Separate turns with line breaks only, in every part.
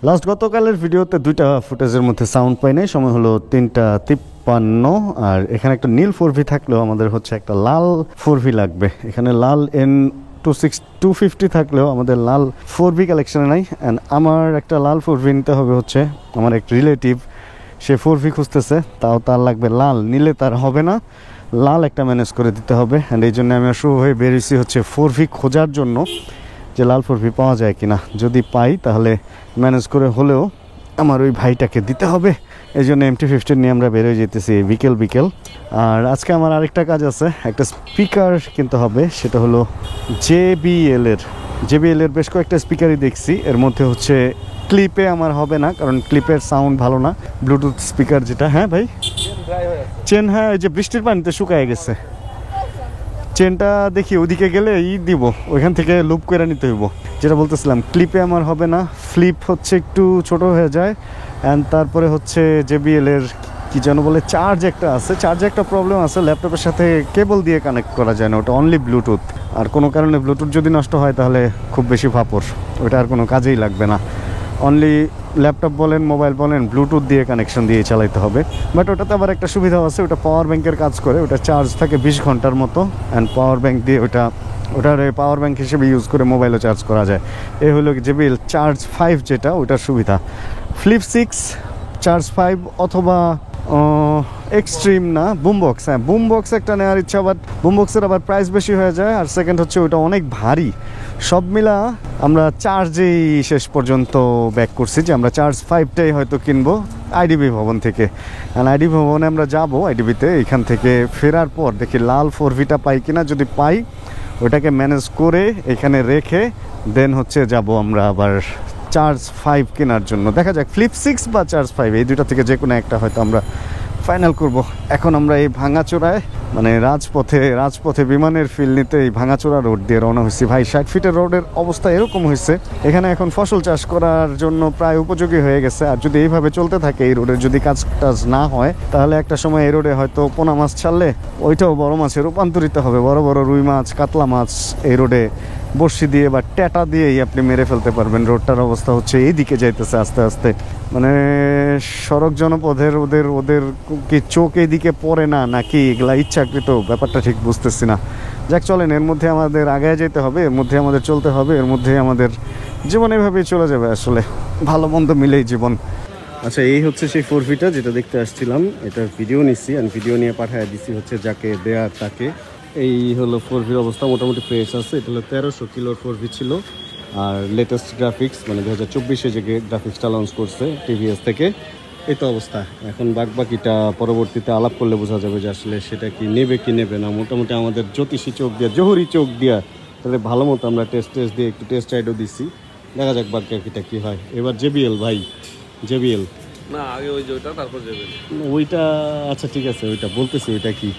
Last গতকালের ভিডিওতে 2টা ফুটেজের মধ্যে সাউন্ড পাই নাই, সময় হলো 3:53। আর এখানে একটা নীল 4V থাকলেও আমাদের হচ্ছে একটা লাল 4V লাগবে। এখানে লাল N250 থাকলেও আমাদের লাল 4V কালেকশনে নাই। অ্যান্ড আমার একটা লাল 4V নিতে হবে, হচ্ছে আমার এক রিলেটিভ, সে 4V খুঁজতেছে, তাও তার লাগবে লাল, নীলে তার হবে না, লাল একটা ম্যানেজ করে দিতে হবে। অ্যান্ড এই জন্য আমি শুরু হয়ে বেরিয়েছি হচ্ছে 4V খোঁজার জন্য, যে লাল 4V পাওয়া যায় কিনা। যদি পাই তাহলে ম্যানেজ করে হলেও আমার ওই ভাইটাকে দিতে হবে। এই জন্য MT-15 নিয়ে আমরা বেরোয় যেতেছি বিকেল। আর আজকে আমার আরেকটা কাজ আছে, একটা স্পিকার কিনতে হবে, সেটা হলো JBL এর বেশ কয়েকটা স্পিকারই দেখছি। এর মধ্যে হচ্ছে ক্লিপে আমার হবে না, কারণ ক্লিপের সাউন্ড ভালো না। ব্লুটুথ স্পিকার যেটা, হ্যাঁ ভাই চেন, হ্যাঁ ওই যে বৃষ্টির পানিতে শুকায় গেছে চেনটা, দেখি ওদিকে গেলে দিব, ওইখান থেকে লুপ করে নিতে হইব। যেটা বলতেছিলাম, ক্লিপে আমার হবে না, ফ্লিপ হচ্ছে একটু ছোট হয়ে যায়। অ্যান্ড তারপরে হচ্ছে JBL এর কি যেন বলে, চার্জে একটা প্রবলেম আছে, ল্যাপটপের সাথে কেবল দিয়ে কানেক্ট করা যায় না, ওটা অনলি ব্লুটুথ। আর কোনো কারণে ব্লুটুথ যদি নষ্ট হয় তাহলে খুব বেশি ফাপড়, ওটা আর কোনো কাজেই লাগবে না। অনলি ল্যাপটপ বলেন, মোবাইল বলেন, ব্লুটুথ দিয়ে কানেকশন দিয়ে চালাইতে হবে। বাট ওটাতে আবার একটা সুবিধা আছে, ওটা পাওয়ার ব্যাংকের কাজ করে, ওটা চার্জ থাকে 20 ঘন্টার মতো। অ্যান্ড পাওয়ার ব্যাংক দিয়ে ওটার পাওয়ার ব্যাংক হিসেবে ইউজ করে মোবাইলও চার্জ করা যায়। এই হলো JBL চার্জ 5, যেটা ওটার সুবিধা। ফ্লিপ 6 চার্জ 5 অথবা এক্সট্রিম না, বুমবক্স। হ্যাঁ, বুমবক্স একটা নেওয়ার ইচ্ছা, বাট বুমবক্সের আবার প্রাইস বেশি হয়ে যায়। আর সেকেন্ড হচ্ছে ওটা অনেক ভারী। সব মিলা আমরা চার্জেই শেষ পর্যন্ত ব্যাক করছি, যে আমরা চার্জ 5টাই হয়তো কিনবো IDB ভবন থেকে। আর IDB ভবনে আমরা যাবো, IDBতে এখান থেকে ফেরার পর দেখি লাল 4Vটা পাই কিনা। যদি পাই ওটাকে ম্যানেজ করে এখানে রেখে দেন হচ্ছে যাব আমরা আবার চার্জ 5 কেনার জন্য। দেখা যাক, ফ্লিপ 6 বা চার্জ 5, এই দুইটা থেকে যে কোনো একটা হয়তো আমরা ফাইনাল করব। এখন আমরা এই ভাঙাচোরায়, মানে রাজপথে বিমানের ফিল নিতে এই ভাঙাচোরা রোড দিয়ে রওনা হয়েছি। ভাই 60 ফিটের রোডের অবস্থা এরকম হয়েছে, এখানে এখন ফসল চাষ করার জন্য প্রায় উপযোগী হয়ে গেছে। আর যদি এইভাবে চলতে থাকে, এই রোডের যদি কাজ না হয়, তাহলে একটা সময় এই রোডে হয়তো পোনা মাছ ছাড়লে ওইটাও বড় মাছে রূপান্তরিত হবে। বড় বড় রুই মাছ, কাতলা মাছ এই রোডে বড়শি দিয়ে বা ট্যাটা দিয়েই আপনি মেরে ফেলতে পারবেন। রোডটার অবস্থা হচ্ছে এই দিকে যাইতেছে আস্তে আস্তে, মানে সড়ক জনপথের ওদের কি চোখ এই দিকে পড়ে না, নাকি এগুলা ইচ্ছাকৃত, ব্যাপারটা ঠিক বুঝতেছি না। যাক চলেন, এর মধ্যে আমাদের আগায় যেতে হবে, এর মধ্যে আমাদের চলতে হবে, এর মধ্যে আমাদের জীবন এভাবেই চলে যাবে। আসলে ভালো মন্দ মিলেই জীবন। আচ্ছা, এই হচ্ছে সেই 4Vটা যেটা দেখতে আসছিলাম, এটার ভিডিও নিচ্ছি, আর ভিডিও নিয়ে পাঠিয়ে দিচ্ছি হচ্ছে যাকে দেয়ার তাকে। এই হলো 4Vর অবস্থা, মোটামুটি ফ্রেশ আছে। এটা হলো 1300 কিলোর 4V ছিল। আর লেটেস্ট গ্রাফিক্স, মানে 2024-এ যে গ্রাফিক্সটা লঞ্চ করছে TVS থেকে, এই তো অবস্থা। এখন বাকিটা পরবর্তীতে আলাপ করলে বোঝা যাবে যে আসলে সেটা কি নেবে কি নেবে না। মোটামুটি আমাদের জ্যোতিষী চোখ দিয়া, জহুরি চোখ দিয়া তাহলে ভালো মতো আমরা টেস্ট দিয়ে একটু টেস্ট রাইডও দিচ্ছি। দেখা যাক বাকিটা কি হয়। এবার JBL ভাই, JBL
না, আগে ওই যে ওইটা, তারপর JBL
ওইটা। আচ্ছা ঠিক আছে, ওইটা বলতেছি। ওইটা কি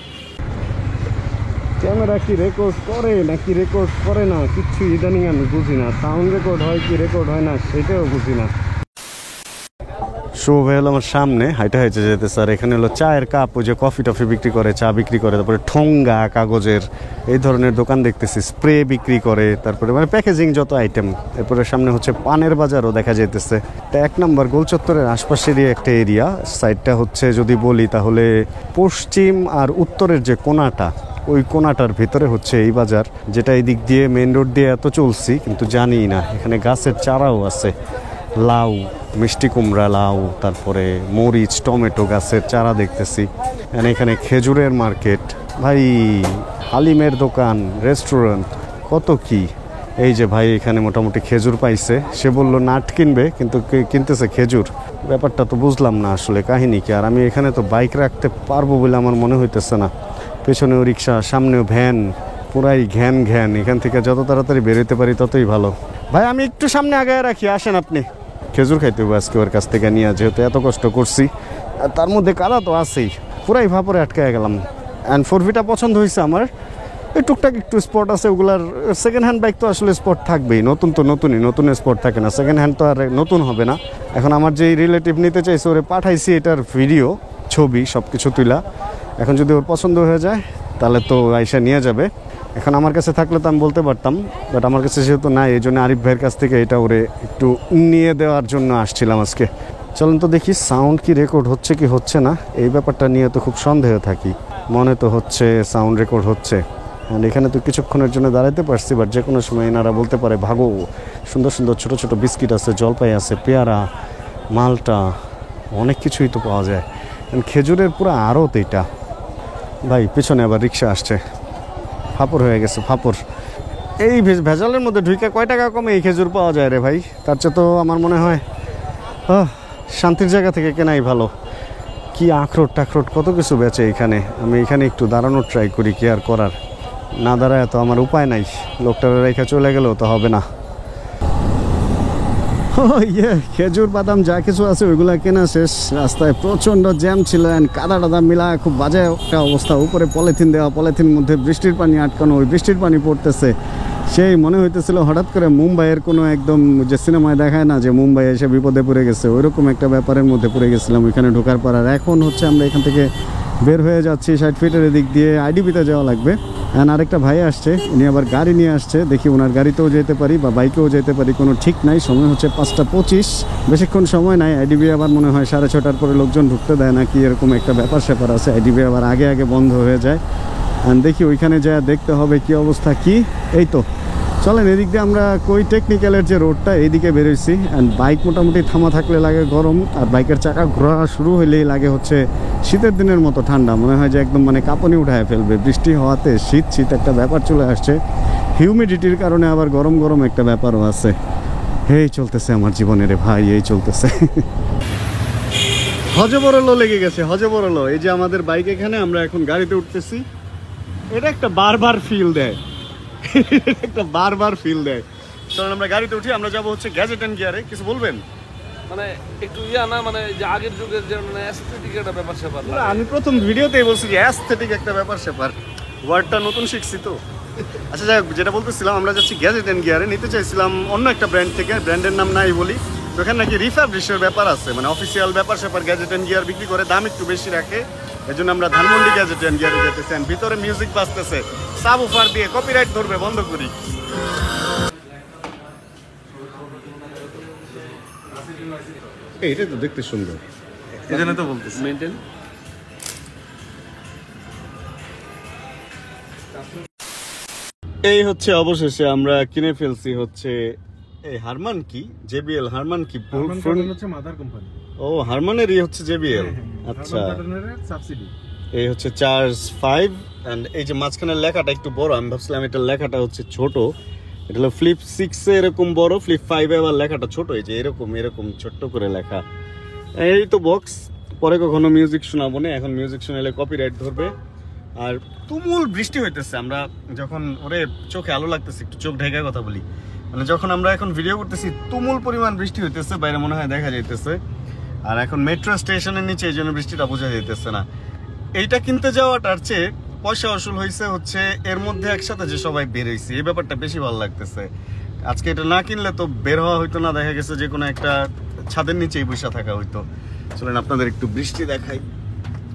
ক্যামেরা কি রেকর্ড করে নাকি রেকর্ড করে না, কিচ্ছু ইদানিং আমি বুঝি না। সাউন্ড রেকর্ড হয় কি রেকর্ড হয় না সেটাও বুঝি না। শো হয়ে হলো আমার সামনে, হাইটা হাইটে যেতে স্যার। এখানে হলো চায়ের কাপ, ওই যে কফি টফি বিক্রি করে, চা বিক্রি করে, তারপরে ঠোঙ্গা কাগজের এই ধরনের দোকান দেখতেছি, স্প্রে বিক্রি করে, তারপরে মানে প্যাকেজিং যত আইটেম। এরপরে সামনে হচ্ছে পানের বাজারও দেখা যেতেছে। এটা 1 নম্বর গোল চত্বরের আশপাশেরই একটা এরিয়া। সাইডটা হচ্ছে যদি বলি তাহলে পশ্চিম আর উত্তরের যে কোনাটা, ওই কোনাটার ভিতরে হচ্ছে এই বাজার, যেটা এই দিক দিয়ে মেন রোড দিয়ে এত চলছি কিন্তু জানি না। এখানে গাছের চারাও আছে, লাউ, মিষ্টি কুমড়া, লাউ, তারপরে মরিচ, টমেটো গাছের চারা দেখতেছি। এখানে খেজুরের মার্কেট, ভাই হালিমের দোকান, রেস্টুরেন্ট, কত কি। এই যে ভাই এখানে মোটামুটি খেজুর পাইছে, সে বললো নাট কিনবে কিন্তু কিনতেছে খেজুর। ব্যাপারটা তো বুঝলাম না আসলে কাহিনী কি। আর আমি এখানে তো বাইক রাখতে পারবো বলে আমার মনে হইতেছে না। পেছনেও রিক্সা, সামনেও ভ্যান, পুরাই ঘ্যান। এখান থেকে যত তাড়াতাড়ি বেরোতে পারি ততই ভালো। ভাই আমি একটু সামনে আগায় রাখি, আসেন আপনি। খেজুর খাইতে হবে আজকে ওর কাছ থেকে নিয়ে, যেহেতু এত কষ্ট করছি। আর তার মধ্যে কাদা তো আছেই, পুরাই ভাপরে আটকে গেলাম। অ্যান্ড 4Vটা পছন্দ হয়েছে আমার। এই টুকটাক একটু স্পট আছে, ওগুলার সেকেন্ড হ্যান্ড বাইক তো আসলে স্পট থাকবেই, নতুন তো নতুন স্পট থাকে না, সেকেন্ড হ্যান্ড তো আর নতুন হবে না। এখন আমার যেই রিলেটিভ নিতে চাইছে, ওরে পাঠাইছি এটার ভিডিও, ছবি, সব কিছু তুলা। এখন যদি ওর পছন্দ হয়ে যায় তাহলে তো আইসা নিয়ে যাবে। এখন আমার কাছে থাকলে তো আমি বলতে পারতাম, বাট আমার কাছে যেহেতু নাই, এই জন্য আরিফ ভাইয়ের কাছ থেকে এটা ওরে একটু নিয়ে দেওয়ার জন্য আসছিলাম আজকে। চলুন তো দেখি সাউন্ড কি রেকর্ড হচ্ছে কি হচ্ছে না, এই ব্যাপারটা নিয়ে তো খুব সন্দেহ থাকি। মনে তো হচ্ছে সাউন্ড রেকর্ড হচ্ছে, অ্যান্ড এখানে তো কিছুক্ষণের জন্য দাঁড়াতে পারছি, বাট যে কোনো সময় এনারা বলতে পারে ভাগো। সুন্দর সুন্দর ছোটো ছোটো বিস্কিট আছে, জলপাই আছে, পেয়ারা, মালটা, অনেক কিছুই তো পাওয়া যায়। খেজুরের পুরো আড়ত এইটা ভাই। পেছনে আবার রিক্সা আসছে, ফাপড় হয়ে গেছে ফাপড়। এই ভেজালের মধ্যে ঢুকে কয় টাকা কমে এই খেজুর পাওয়া যায় রে ভাই? তার চেয়ে তো আমার মনে হয় শান্তির জায়গা থেকে কেনাই ভালো। কি আখরোট টাখরোট কত কিছু বেচে এখানে। আমি এখানে একটু দাঁড়ানোর ট্রাই করি, কি আর করার, না দাঁড়ায় তো আমার উপায় নাই। লোকটার রেখে চলে গেলেও তো হবে না। ইয়ে খেজুর বাদাম যা কিছু আছে ওইগুলা কেনা শেষ। রাস্তায় প্রচণ্ড জ্যাম ছিল, কাদা টাদা মিলা খুব বাজে একটা অবস্থা। উপরে পলিথিন দেওয়া, পলিথিন মধ্যে বৃষ্টির পানি আটকানো, ওই বৃষ্টির পানি পড়তেছে। সেই মনে হইতেছিল হঠাৎ করে মুম্বাইয়ের কোনো একদম যে সিনেমায় দেখায় না যে মুম্বাই এসে বিপদে পড়ে গেছে, ওইরকম একটা ব্যাপারের মধ্যে পড়ে গেছিলাম ওইখানে ঢোকার পর। আর এখন হচ্ছে আমরা এখান থেকে বের হয়ে যাচ্ছি 60 ফিটের দিক দিয়ে, আইডিবিতে যাওয়া লাগবে। অ্যান্ড আরেকটা ভাই আসছে, উনি আবার গাড়ি নিয়ে আসছে। দেখি ওনার গাড়িতেও যেতে পারি বা বাইকেও যেতে পারি, কোনো ঠিক নাই। সময় হচ্ছে 5:25, বেশিক্ষণ সময় নাই। আইডিবি আবার মনে হয় 6:30 পরে লোকজন ঢুকতে দেয় নাকি, এরকম একটা ব্যাপার স্যাপার আছে। আইডিবি আবার আগে আগে বন্ধ হয়ে যায়। অ্যান্ড দেখি ওইখানে যা দেখতে হবে কি অবস্থা কি। এই তো চলেন, এদিক দিয়ে আমরা কই টেকনিক্যালের যে রোডটা এইদিকে বেরোইছি। অ্যান্ড বাইক মোটামুটি থামা থাকলে লাগে গরম, আর বাইকের চাকা ঘোরা শুরু হইলেই লাগে হচ্ছে শীতের দিনের মতো ঠান্ডা। মনে হয় যে একদম মানে কাঁপুনি উঠায় ফেলবে। বৃষ্টি হওয়াতে শীত শীত একটা ব্যাপার চলে আসছে। হিউমিডিটির কারণে আবার গরম গরম একটা ব্যাপারও আছে। এই চলতেছে আমার জীবনে রে ভাই, এই চলতেছে। হজবরলো লেগে গেছে, হজবরলো। এই যে আমাদের বাইক এখানে, আমরা এখন গাড়িতে উঠতেছি। এটা একটা বারবার ফিল দেয়, একটা বারবার ফিল দেয়। চলুন আমরা গাড়িতে উঠি, আমরা যাবো হচ্ছে গ্যাজেট এন্ড গিয়ারে। কিছু বলবেন?
মানে একটু ইয়া না, মানে যে আগের যুগের যে মানে অ্যাস্থেটিক একটা ব্যাপার স্যাপার।
আমি প্রথম ভিডিওতেই বলছি যে অ্যাস্থেটিক একটা ব্যাপার স্যাপার, ওয়ার্ডটা নতুন শিখছি তো। আচ্ছা যাই হোক, যেটা বলতেছিলাম, আমরা যাচ্ছি গ্যাজেট এন্ড গিয়ারে। নিতে চাইছিলাম অন্য একটা ব্র্যান্ড থেকে, ব্র্যান্ডের নাম নাই বলি। তো এখানে নাকি রিফাবলিশের ব্যাপার আছে, মানে অফিসিয়াল ব্যাপার স্যাপার গ্যাজেট এন্ড গিয়ার বিক্রি করে, দাম একটু বেশি রাখে। এই জন্য আমরা ধানমন্ডি গ্যাজেট এন্ড গিয়ারে যেতেছি। ভিতরে মিউজিক বাজতেছে, সাব উফার দিয়ে কপিরাইট ধরবে, বন্ধ করি। এইটা তো দেখতে সুন্দর, এই জন্য তো বলতেছি
মেইনটেইন।
এই হচ্ছে অবশেষে আমরা কিনে ফেলছি হচ্ছে এই হারমান কি জেবিএল, হারমান কি
হচ্ছে মাদার কোম্পানি।
ও হারমানেরই হচ্ছে জেবিএল। আচ্ছা,
সাবসিডি।
এই হচ্ছে চার্জ 5। এন্ড এই যে মাঝখানের লেখাটা একটু বড়, আমি ভাবছিলাম এটা লেখাটা হচ্ছে ছোট। এটা হলো ফ্লিপ 6 এ এরকম বড়, ফ্লিপ 5 এ আবার লেখাটা ছোট। এই যে এরকম এরকম ছোট্ট করে লেখা। এই তো বক্স, পরে কখনো মিউজিক শোনাবো না, এখন মিউজিক শোনালে কপিরাইট ধরবে। আর তুমুল বৃষ্টি হইতেছে। আমরা যখন ওরে চোখে আলো লাগতেছে, একটু চোখ ঢেকে কথা বলি, মানে যখন আমরা এখন ভিডিও করতেছি তুমুল পরিমাণ বৃষ্টি হইতেছে, বাইরে মনে হয় দেখা যাইতেছে। আর এখন মেট্রো স্টেশনের নিচে, এই জন্য বৃষ্টিটা বোঝা যাইতেছে না। এইটা কিনতে যাওয়াটার চেয়ে পয়সা আসল হয়েছে হচ্ছে এর মধ্যে একসাথে যে সবাই বের হয়েছে, এই ব্যাপারটা বেশি ভালো লাগতেছে। আজকে এটা না কিনলে তো বের হওয়া হইতো না, দেখা গেছে যে কোনো একটা ছাদের নিচেই বসে থাকা হইতো। চলেন আপনাদের একটু বৃষ্টি দেখাই।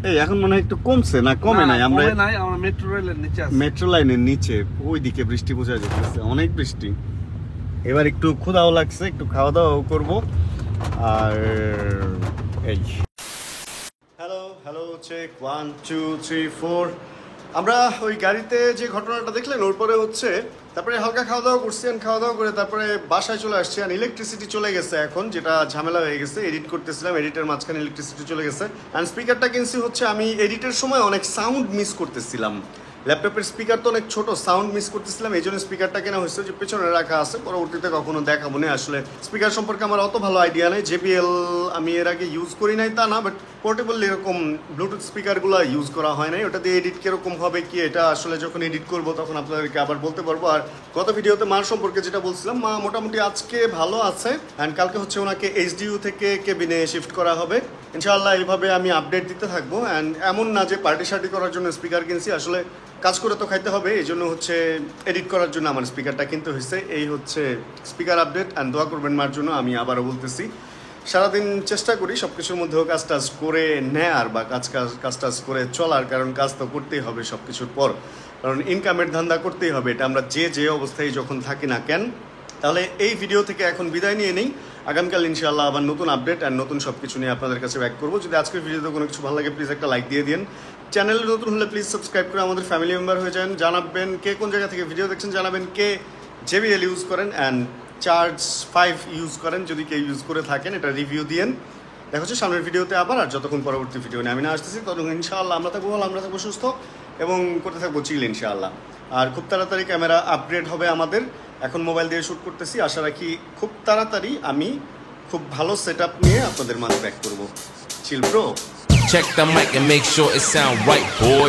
এই এখন মনে হয় একটু কমছে, না কমে নাই? আমরা
মেট্রো রেলের নিচে আছি,
মেট্রো লাইনের নিচে, ওইদিকে বৃষ্টি বোঝা যাচ্ছে, অনেক বৃষ্টি। এবার একটু ক্ষুধাও লাগছে, একটু খাওয়া দাওয়াও করবো। আর এই হ্যালো হ্যালো চেক 1 2 3 4। আমরা ওই গাড়িতে যে ঘটনাটা দেখলেন, ওর পরে হচ্ছে তারপরে হালকা খাওয়া দাওয়া করছি। খাওয়া দাওয়া করে তারপরে বাসায় চলে আসছি। আর ইলেকট্রিসিটি চলে গেছে এখন, যেটা ঝামেলা হয়ে গেছে। এডিট করতেছিলাম, এডিটের মাঝখানে ইলেকট্রিসিটি চলে গেছে। অ্যান্ড স্পিকারটা কিনছি হচ্ছে, আমি এডিটের সময় অনেক সাউন্ড মিস করতেছিলাম। ল্যাপটপের স্পিকার তো অনেক ছোট, সাউন্ড মিস করতেছিলাম। এই জন্য স্পিকারটা কেনা হয়েছে, যে পেছনে রাখা আছে, পরবর্তীতে কখনো দেখাবো না। আসলে স্পিকার সম্পর্কে আমার অত ভালো আইডিয়া নেই। জেবিএল আমি এর আগে ইউজ করি নাই তা না, বাট পোর্টেবল এরকম ব্লুটুথ স্পিকারগুলো ইউজ করা হয় নাই। ওটা দিয়ে এডিট কীরকম হবে কি, এটা আসলে যখন এডিট করবো তখন আপনাদেরকে আবার বলতে পারবো। আর গত ভিডিওতে মার সম্পর্কে যেটা বলছিলাম, মা মোটামুটি আজকে ভালো আছে। অ্যান্ড কালকে হচ্ছে ওনাকে এইচডিইউ থেকে কেবিনে শিফট করা হবে। ইনশাআল্লাহ এইভাবে আমি আপডেট দিতে থাকবো। অ্যান্ড এমন না যে পার্টি শার্টি করার জন্য স্পিকার কিনছি, আসলে কাজ করে তো খাইতে হবে, এই জন্য হচ্ছে এডিট করার জন্য আমার স্পিকারটা কিনতে হয়েছে। এই হচ্ছে স্পিকার আপডেট। অ্যান্ড দোয়া করবেন মার জন্য। আমি আবারও বলতেছি, সারাদিন চেষ্টা করি সব কিছুর মধ্যেও কাজ টাজ করে নেয়ার বা কাজ টাজ করে চলার, কারণ কাজ তো করতেই হবে সব কিছুর পর। কারণ ইনকামের ধান্দা করতেই হবে, এটা আমরা যে অবস্থায় যখন থাকি না কেন। তাহলে এই ভিডিও থেকে এখন বিদায় নিয়ে নেই, আগামীকাল ইনশাআল্লাহ আবার নতুন আপডেট আর নতুন সব কিছু নিয়ে আপনাদের কাছে ব্যাক করবো। যদি আজকের ভিডিওতে কোনো কিছু ভালো লাগে প্লিজ একটা লাইক দিয়ে দিন, চ্যানেলে নতুন হলে প্লিজ সাবস্ক্রাইব করে আমাদের ফ্যামিলি মেম্বার হয়ে যান। জানাবেন কে কোন জায়গা থেকে ভিডিও দেখছেন, জানাবেন কে JBL ইউজ করেন অ্যান্ড চার্জ 5 ইউজ করেন, যদি কেউ ইউজ করে থাকেন এটা রিভিউ দিয়েন। দেখা হচ্ছে সামনের ভিডিওতে আবার, আর যতক্ষণ পরবর্তী ভিডিও নিয়ে আমি না আসতেছি ততক্ষণ ইনশাআল্লাহ আমরা থাকবো ভালো, আমরা থাকবো সুস্থ এবং করতে থাকবো চিল ইনশাআল্লাহ। আর খুব তাড়াতাড়ি ক্যামেরা আপগ্রেড হবে আমাদের, এখন মোবাইল দিয়ে শ্যুট করতেছি, আশা রাখি খুব তাড়াতাড়ি আমি খুব ভালো সেট আপ নিয়ে আপনাদের মাঝে ব্যাক করবো। Chill bro.
Check the mic and make sure it sound right, boy.